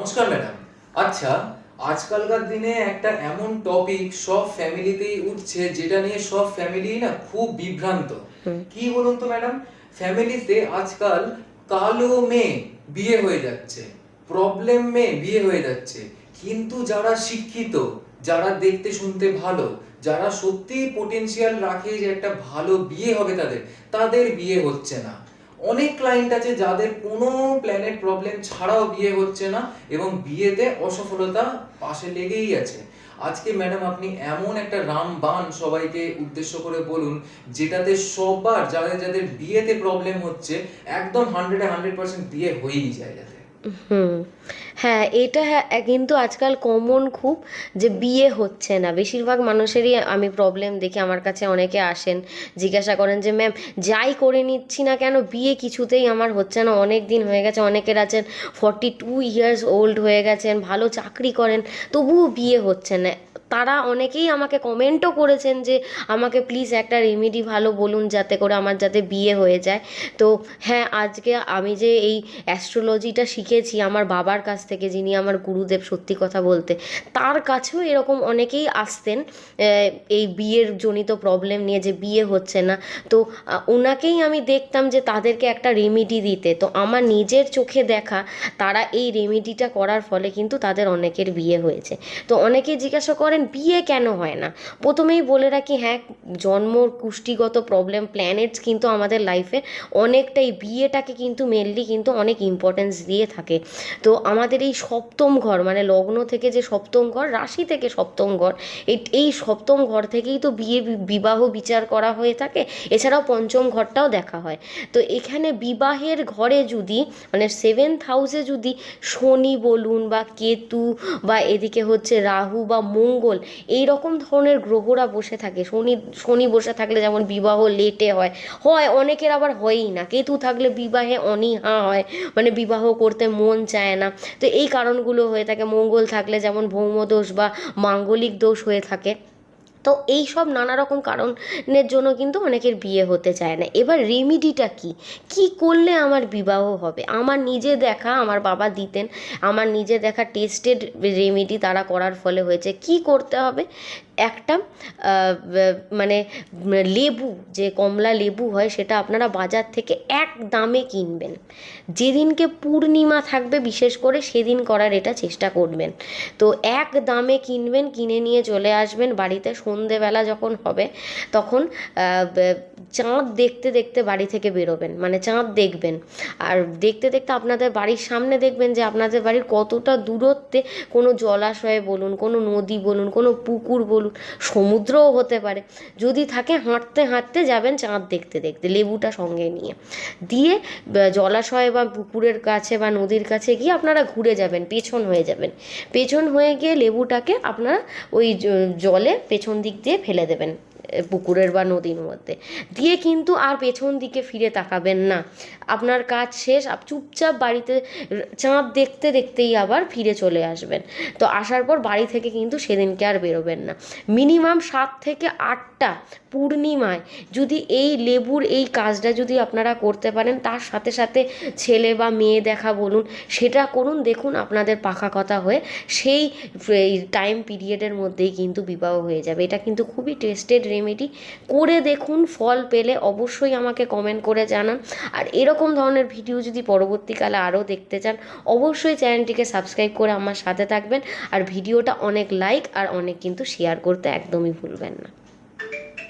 নমস্কার ম্যাডাম। আচ্ছা, আজকালকার দিনে একটা এমন টপিক সব ফ্যামিলিতেই উঠছে যেটা নিয়ে সব ফ্যামিলি না খুব বিভ্রান্ত। কি বলুন তো ম্যাডাম, ফ্যামিলিতে আজকাল কালো মেয়ে বিয়ে হয়ে যাচ্ছে, প্রবলেম মেয়ে বিয়ে হয়ে যাচ্ছে, কিন্তু যারা শিক্ষিত, যারা দেখতে শুনতে ভালো, যারা সত্যি পোটেনশিয়াল রাখে যে একটা ভালো বিয়ে হবে তাদের, তাদের বিয়ে হচ্ছে না। অনেক ক্লায়েন্ট আছে যাদের কোনো প্ল্যানেট প্রবলেম ছাড়াও বিয়ে হচ্ছে না এবং বিয়েতে অসফলতা পাশে লেগেই আছে। আজকে ম্যাডাম আপনি এমন একটা রামবাণ সবাইকে উদ্দেশ্য করে বলুন যেটাতে সবার যাদের যাদের বিয়েতে প্রবলেম হচ্ছে একদম 100% বিয়ে হয়েই যায় যাতে। হুম। হ্যাঁ, এটা হ্যাঁ কিন্তু আজকাল কমন খুব যে বিয়ে হচ্ছে না। বেশিরভাগ মানুষেরই আমি প্রবলেম দেখি, আমার কাছে অনেকে আসেন, জিজ্ঞাসা করেন যে ম্যাম যাই করে নিচ্ছি না কেন বিয়ে কিছুতেই আমার হচ্ছে না, অনেক দিন হয়ে গেছে। অনেকের আছেন 42 ইয়ার্স ওল্ড হয়ে গেছেন, ভালো চাকরি করেন, তবুও বিয়ে হচ্ছে না। তারা অনেকেই আমাকে কমেন্টও করেছেন যে আমাকে প্লিজ একটা রেমেডি ভালো বলুন যাতে করে আমার যাতে বিয়ে হয়ে যায়। তো হ্যাঁ, আজকে আমি যে এই অ্যাস্ট্রোলজিটা শিখেছি আমার বাবার কাছ থেকে, যিনি আমার গুরুদেব সত্যি কথা বলতে, তার কাছেও এরকম অনেকেই আসতেন এই বিয়ের জনিত প্রবলেম নিয়ে, যে বিয়ে হচ্ছে না। তো ওনাকেই আমি দেখতাম যে তাদেরকে একটা রেমেডি দিতে। তো আমার নিজের চোখে দেখা, তারা এই রেমেডিটা করার ফলে কিন্তু তাদের অনেকের বিয়ে হয়েছে। তো অনেকেই জিজ্ঞাসা করেন বিয়ে কেন হয় না। প্রথমেই বলে রাখি, হ্যাঁ, জন্ম কুষ্ঠিগত প্রবলেম, প্ল্যানেটস কিন্তু আমাদের লাইফে অনেকটাই বিয়েটাকে কিন্তু মেনলি কিন্তু অনেক ইম্পর্টেন্স দিয়ে থাকে। তো আমাদের এই সপ্তম ঘর, মানে লগ্ন থেকে যে সপ্তম ঘর, রাশি থেকে সপ্তম ঘর, এই সপ্তম ঘর থেকেই তো বিবাহ বিচার করা হয়ে থাকে। এছাড়াও পঞ্চম ঘরটাও দেখা হয়। তো এখানে বিবাহের ঘরে যদি, মানে 7th হাউসে যদি শনি বলুন বা কেতু বা এদিকে হচ্ছে রাহু বা মঙ্গল, এই রকম ধরনের গ্রহরা বসে থাকে, শনি শনি বসে থাকলে যেমন বিবাহ লেটে হয়, হয় অনেকের আবার হয়ই না। কেতু থাকলে বিবাহে অনীহা হয়, মানে বিবাহ করতে মন চায় না। তো এই কারণগুলো হয়ে থাকে। মঙ্গল থাকলে যেমন ভৌমদোষ বা মাঙ্গলিক দোষ হয়ে থাকে। তো এই সব নানা রকম কারণের জন্য কিন্তু অনেকের বিয়ে হতে চায় না। এবার রেমিডিটা কি, কি করলে আমার বিবাহ হবে? আমার নিজে দেখা, আমার বাবা দিতেন, আমার নিজে দেখা টেস্টেড রেমিডি তারা করার ফলে হয়েছে। কি করতে হবে? একটা মানে লেবু, যে কমলা লেবু হয়, সেটা আপনারা বাজার থেকে এক দামে কিনবেন। যেদিনকে পূর্ণিমা থাকবে বিশেষ করে সেদিন করার এটা চেষ্টা করবেন। তো এক দামে কিনবেন, কিনে নিয়ে চলে আসবেন বাড়িতে। সন্ধেবেলা যখন হবে তখন চাঁদ দেখতে দেখতে বাড়ি থেকে বেরোবেন, মানে চাঁদ দেখবেন। আর দেখতে দেখতে আপনাদের বাড়ির সামনে দেখবেন যে আপনাদের বাড়ির কতটা দূরত্বে কোনো জলাশয় বলুন, কোনো নদী বলুন, কোনো পুকুর বলুন, সমুদ্রও হতে পারে, যদি থাকে, হাঁটতে হাঁটতে যাবেন চাঁদ দেখতে দেখতে লেবুটা সঙ্গে নিয়ে। দিয়ে জলাশয় বা পুকুরের কাছে বা নদীর কাছে গিয়ে আপনারা ঘুরে যাবেন, পেছন হয়ে যাবেন। পেছন হয়ে গিয়ে লেবুটাকে আপনারা ওই জলে পেছন দিক দিয়ে ফেলে দেবেন, পুকুরের বা নদীর মধ্যে। দিয়ে কিন্তু আর পেছন দিকে ফিরে তাকাবেন না। আপনার কাজ শেষ, চুপচাপ বাড়িতে চাঁদ দেখতে দেখতেই আবার ফিরে চলে আসবেন। তো আসার পর বাড়ি থেকে কিন্তু সেদিনকে আর বেরোবেন না। মিনিমাম 7 থেকে 8টা পূর্ণিমায় যদি এই লেবুর এই কাজটা যদি আপনারা করতে পারেন, তার সাথে সাথে ছেলে বা মেয়ে দেখা বলুন, সেটা করুন, দেখুন আপনাদের পাকা কথা হয়ে সেই টাইম পিরিয়ডের মধ্যেই কিন্তু বিবাহ হয়ে যাবে। এটা কিন্তু খুবই টেস্টেড রেমেডি, করে দেখুন। ফল পেলে অবশ্যই আমাকে কমেন্ট করে জানান। আর এরকম ধরনের ভিডিও যদি পরবর্তীকালে আরও দেখতে চান, অবশ্যই চ্যানেলটিকে সাবস্ক্রাইব করে আমার সাথে থাকবেন। আর ভিডিওটা অনেক লাইক আর অনেক কিন্তু শেয়ার করতে একদমই ভুলবেন না।